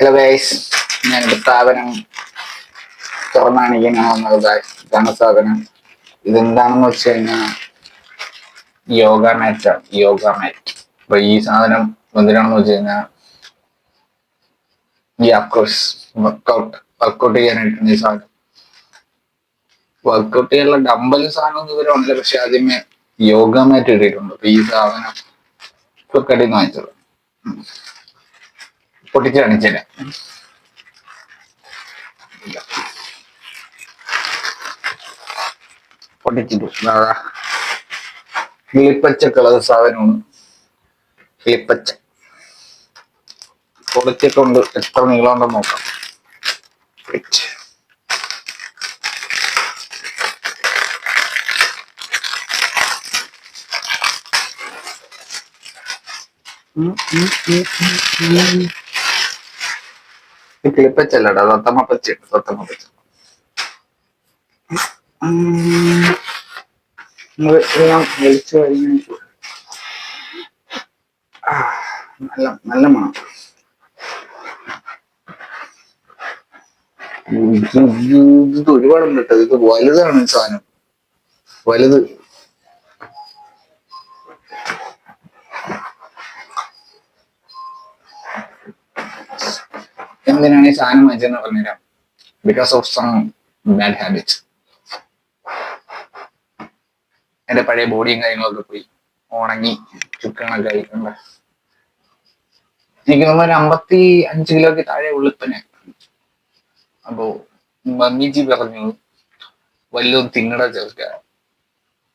Hello guys, ഞാനൊരു സ്ഥാപനം തുറന്നാണിക്കാൻ വന്നത് ഗൈസ്. ഇതാണ് സ്ഥാപനം. ഇതെന്താണെന്ന് വെച്ച് കഴിഞ്ഞാൽ യോഗ മാറ്റാണ്. യോഗ മാറ്റ്. അപ്പൊ ഈ സാധനം എന്തിനാണെന്ന് വെച്ച് കഴിഞ്ഞാൽ ഈ അഫ്കോഴ്സ് വർക്കൗട്ട് ചെയ്യാനായിട്ടാണ് ഈ സാധനം. വർക്കൗട്ട് ചെയ്യാനുള്ള ഡമ്പൽ സാധനം ഒന്നും ഇതുവരെ ഉണ്ടല്ലോ, പക്ഷെ ആദ്യമേ യോഗ മാറ്റ് ഇട്ടിട്ടുണ്ട്. അപ്പൊ ഈ സാധനം ഫ്ലിപ്കാർട്ടിൽ നിന്ന് വാങ്ങിച്ചത്. പൊട്ടിച്ച് കാണിച്ചില്ല. പൊട്ടിച്ചിട്ടു കിളിപ്പച്ച കളർ സാധനമാണ്. കിളിപ്പച്ച പൊടിച്ചിട്ടുണ്ട്. എത്ര നീളം ഉണ്ടെന്ന് നോക്കാം. കിളിപ്പച്ചല്ലടാ, തത്തമ്മപ്പച്ച. തത്തമ്മപ്പച്ച വലിച്ചു കഴിഞ്ഞ നല്ല നല്ല മണം. ഇത് ഒരുപാടുണ്ട് കേട്ടോ. ഇത് വലുതാണ് സാധനം, വലുത്. എന്തിനാണ് ഈ സാധനം വാങ്ങിച്ചതെന്ന് പറഞ്ഞുതരാം. Because of some bad habits. എന്റെ പഴയ ബോഡിയും കാര്യങ്ങളൊക്കെ പോയി ഉണങ്ങി ചുക്കണൊക്കെ ആയിട്ടുണ്ട്. എനിക്ക് തോന്നുന്നു ഒരു 55 കിലോക്ക് താഴെ ഉള്ളിപ്പനെ. അപ്പോ മമ്മിജി പറഞ്ഞു വല്ലതും തിന്നട ചേർക്ക,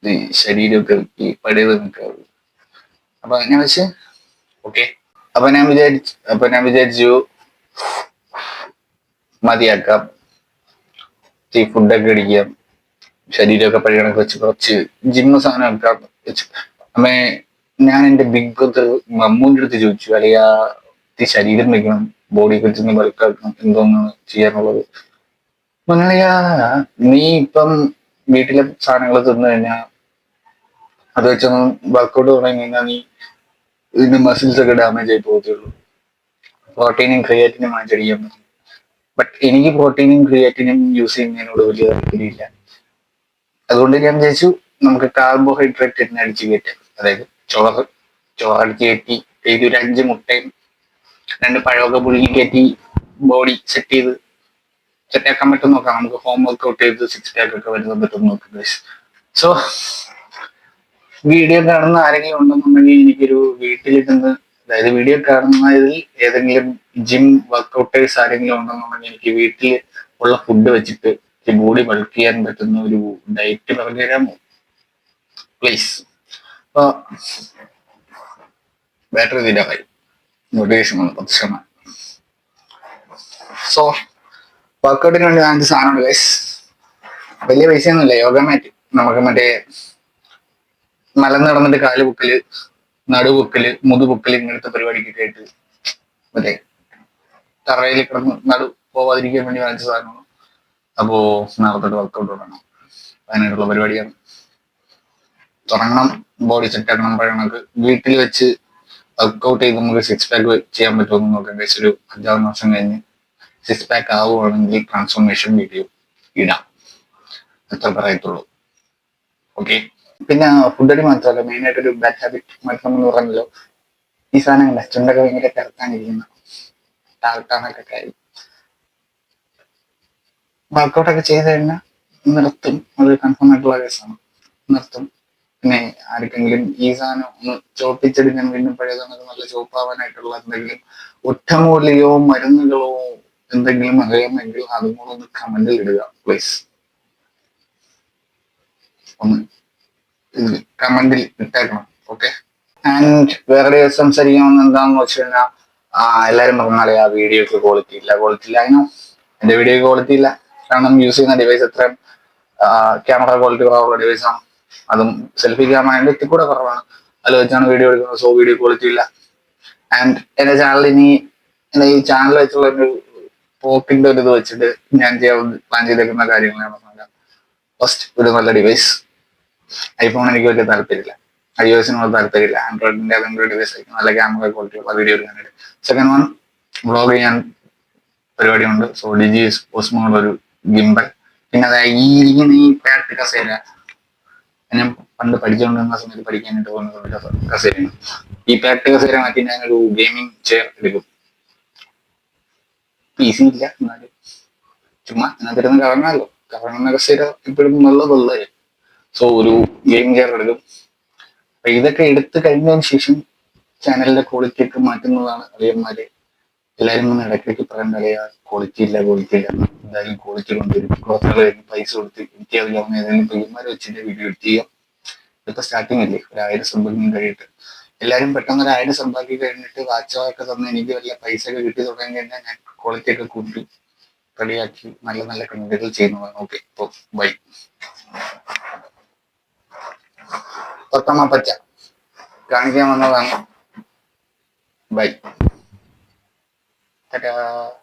ഈ ശരീരമൊക്കെ ഈ പഴയത് നിൽക്കാറ്. അപ്പൊ ഞാൻ വെച്ച് ഓക്കെ. അപ്പൊ ഞാൻ വിചാരിച്ചു മതിയാക്കാം, ഈ ഫുഡൊക്കെ അടിക്കാം, ശരീരമൊക്കെ പഴയണൊക്കെ വെച്ച് കുറച്ച് ജിമ്മ് സാധനമൊക്കെ വെച്ച്. അമ്മേ ഞാൻ എന്റെ ബിഗ് ബ്രദർ മമ്മൂന്റെ അടുത്ത് ചോദിച്ചു, അല്ലെങ്കിൽ ശരീരം വെക്കണം, ബോഡി വെച്ചൊന്ന് ബൾക്കാക്കണം, എന്തോന്നാണ് ചെയ്യാനുള്ളത്. മലയാ നീ ഇപ്പം വീട്ടിലെ സാധനങ്ങൾ തിന്നു കഴിഞ്ഞാൽ അത് വെച്ചൊന്ന് വർക്കൗട്ട് തുടങ്ങി കഴിഞ്ഞാൽ നീ ഇതിന്റെ മസിൽസ് ഒക്കെ ഡാമേജ് ആയി പോകത്തുള്ളൂ. പ്രോട്ടീനും ക്രിയാറ്റിനും വാങ്ങിച്ചടിക്കാൻ പറ്റും. ബട്ട് എനിക്ക് പ്രോട്ടീനും ക്രിയാറ്റിനും യൂസ് ചെയ്യുന്നതിനോട് വലിയ താല്പര്യമില്ല. അതുകൊണ്ട് ഞാൻ വിചാരിച്ചു നമുക്ക് കാർബോഹൈഡ്രേറ്റ് തന്നെ അടിച്ചു കയറ്റാം. അതായത് ചോറടിച്ച് കയറ്റി ഒരു 5 മുട്ടയും 2 പഴമൊക്കെ പുഴുങ്ങി കയറ്റി ബോഡി സെറ്റാക്കാൻ പറ്റും നോക്കാം. നമുക്ക് ഹോം വർക്കൗട്ട് ചെയ്ത് 6 പാക്ക് ഒക്കെ വരുന്നത് പറ്റും നോക്കാം. സോ വീഡിയോ കാണുന്ന ആരെങ്കിലും ഉണ്ടെന്നുണ്ടെങ്കിൽ എനിക്കൊരു വീട്ടിലിരുന്ന്, അതായത് വീഡിയോ കാണുന്നതിൽ ഏതെങ്കിലും ജിം വർക്കൗട്ടേഴ്സ് ആരെങ്കിലും ഉണ്ടെന്നുണ്ടെങ്കിൽ എനിക്ക് വീട്ടിൽ ഉള്ള ഫുഡ് വെച്ചിട്ട് ബോഡി ബൾക്ക് ചെയ്യാൻ പറ്റുന്ന ഒരു ഡയറ്റ് പറഞ്ഞു തരാമോ പ്ലീസ്? അപ്പൊ ബാറ്ററി തീരാറായി, മോട്ടിവേഷൻ വന്നു 10%. സോ വർക്കൗട്ടിന് വേണ്ടി വാങ്ങിച്ച സാധനമുണ്ട് ഗൈസ്. വലിയ പൈസയൊന്നുമില്ല. യോഗ മാറ്റ് നമുക്ക് മറ്റേ മലന്ന് നടന്നിട്ട് കാല് പൊക്കല്, നടുപൊക്കല്, മുതുപൊക്കല്, ഇങ്ങനത്തെ പരിപാടിക്കൊക്കെ ആയിട്ട് മറ്റേ തറയിൽ കിടന്ന് നടു പോവാതിരിക്കാൻ വേണ്ടി വാങ്ങിച്ച സാധനമാണ്. അപ്പോ നാളത്തോട്ട് വർക്കൗട്ട് തുടങ്ങണം. അതിനായിട്ടുള്ള പരിപാടിയാണ്. തുടങ്ങണം, ബോഡി സെറ്റ് ആക്കണം. പഴയണക്ക് വീട്ടിൽ വെച്ച് വർക്കൗട്ട് ചെയ്ത് നമുക്ക് 6 പാക്ക് ചെയ്യാൻ പറ്റുമെന്ന് നോക്കാം ഗൈസ്. ഒരു 5-6 മാസം കഴിഞ്ഞ് 6 പാക്ക് ആവുകയാണെങ്കിൽ ട്രാൻസ്ഫോർമേഷൻ വീഡിയോ ഇടാം. എത്ര പറയത്തുള്ളൂ. ഓക്കെ. പിന്നെ ഫുഡ് അടി മാത്രമല്ല, മെയിൻ ആയിട്ടൊരു ബാഡ് ഹാബിറ്റ് മാറ്റണം എന്ന് പറഞ്ഞല്ലോ. ഈ സാധനങ്ങൾ ചുണ്ടൊക്കെ ഭയങ്കര കിടക്കാനിരിക്കുന്ന ടാൾട്ടാണൊക്കെ കാര്യം. വർക്കൗട്ടൊക്കെ ചെയ്ത് കഴിഞ്ഞാൽ നിർത്തും. അത് കൺഫേം ആയിട്ടുള്ള കേസാണ്, നിർത്തും. പിന്നെ ആർക്കെങ്കിലും ഈ സാധനം ഒന്ന് ചോപ്പിച്ചെടുക്കാൻ, വീണ്ടും പഴയതൊക്കെ നല്ല ചോപ്പാവാനായിട്ടുള്ള എന്തെങ്കിലും ഒറ്റമൂലിയോ മരുന്നുകളോ എന്തെങ്കിലും അറിയാമെങ്കിൽ അതും കൂടെ ഒന്ന് കമന്റിൽ ഇടുക പ്ലീസ്. ഒന്ന് കമന്റിൽ ഇട്ടേക്കണം. ഓക്കെ. ആൻഡ് വേറെ സംസാരിക്കാമെന്ന് എന്താണെന്ന് വെച്ച് കഴിഞ്ഞാൽ, എല്ലാരും പറഞ്ഞാലേ ആ വീഡിയോക്ക് ക്വാളിറ്റി ഇല്ല. അതിനോ എന്റെ വീഡിയോക്ക് ക്വാളിറ്റി ഇല്ല, കാരണം യൂസ് ചെയ്യുന്ന ഡിവൈസ് എത്രയും ക്യാമറ ക്വാളിറ്റി കുറവുള്ള ഡിവൈസാണ്. അതും സെൽഫി ക്യാമറ എത്തി കൂടെ കുറവാണ്. അതിൽ വെച്ചാണ് വീഡിയോ എടുക്കുന്നത്. സോ വീഡിയോ ക്വാളിറ്റി ഇല്ല. ആൻഡ് എന്റെ ചാനൽ എന്റെ ഈ ചാനൽ വെച്ചുള്ള ഒരു പോക്കിന്റെ ഒരു ഇത് വെച്ചിട്ട് ഞാൻ പ്ലാൻ ചെയ്തേക്കുന്ന കാര്യങ്ങളാണ് പറഞ്ഞത്. ഫസ്റ്റ്, ഒരു നല്ല ഡിവൈസ്. ഐഫോൺ എനിക്ക് വലിയ താല്പര്യമില്ല, iOS-നോട് താല്പര്യമില്ല. ആൻഡ്രോയിഡിന്റെ ഏതെങ്കിലും ഡിവൈസ് ആയിരിക്കും നല്ല ക്യാമറ ക്വാളിറ്റി ഉള്ള വീഡിയോ എടുക്കാനായിട്ട്. സെക്കൻഡ് വൺ, വ്ളോഗ് ചെയ്യാൻ പരിപാടിയുണ്ട്. സോ ഡിജി ഓസ്മോയുടെ ഒരു ഗിംബൽ, പിന്നെ അതായത് ഈ പാട്ട് കസേര, ഞാൻ പണ്ട് പഠിച്ചുകൊണ്ടിരുന്ന സമയത്ത് പഠിക്കാനായിട്ട് പോകുന്ന കസേരയാണ്. ഈ പാട്ട് കസേര മാറ്റി ഞാനൊരു ഗെയിമിംഗ് ചെയർ എടുക്കും. PC ഇല്ല, എന്നാലും ചുമ്മാ അതിനകത്തിരുന്ന് കറങ്ങാമല്ലോ. കറങ്ങുന്ന കസേര എപ്പോഴും നല്ലതല്ലേ. സോ ഒരു ഗെയിമിംഗ് ചെയർ എടുക്കും. അപ്പൊ ഇതൊക്കെ എടുത്തു കഴിഞ്ഞതിന് ശേഷം ചാനലിന്റെ ക്വാളിറ്റി ഒക്കെ മാറ്റുന്നതാണ് അളിയന്മാര്. എല്ലാരും ഒന്ന് ഇടയ്ക്കിടയ്ക്ക് പറയേണ്ട അറിയാ, ക്വാളിറ്റി ഇല്ല ക്വാളിറ്റി ഇല്ല, എന്തായാലും ക്വാളിറ്റി കൊണ്ടുവരും. കുറച്ചുകൾ പൈസ കൊടുത്ത് എഡിറ്റ് ചെയ്യാവുന്ന ഏതെങ്കിലും പയ്യന്മാരെ വെച്ചിട്ട് വീഡിയോ എഡിറ്റ് ചെയ്യാം. ഇതിപ്പോ സ്റ്റാർട്ടിങ് അല്ലേ, 1000 സബ്ബൊന്നും കഴിയിട്ട് എല്ലാരും പെട്ടെന്ന് 1000 സബ്ബാക്കി കഴിഞ്ഞിട്ട് വാച്ചൊക്കെ തന്ന് എനിക്ക് വലിയ പൈസ ഒക്കെ കിട്ടി തുടങ്ങി കഴിഞ്ഞാൽ ഞാൻ ക്വാളിറ്റി ഒക്കെ കൂട്ടി റെഡിയാക്കി നല്ല നല്ല കണ്ടന്റുകൾ ചെയ്യുന്നതാണ്. ഓക്കെ, ഇപ്പൊ ബൈ. പത്തമ്മ പച്ച കാണിക്കാൻ വന്നതാണ്. ബൈ. Ta-da.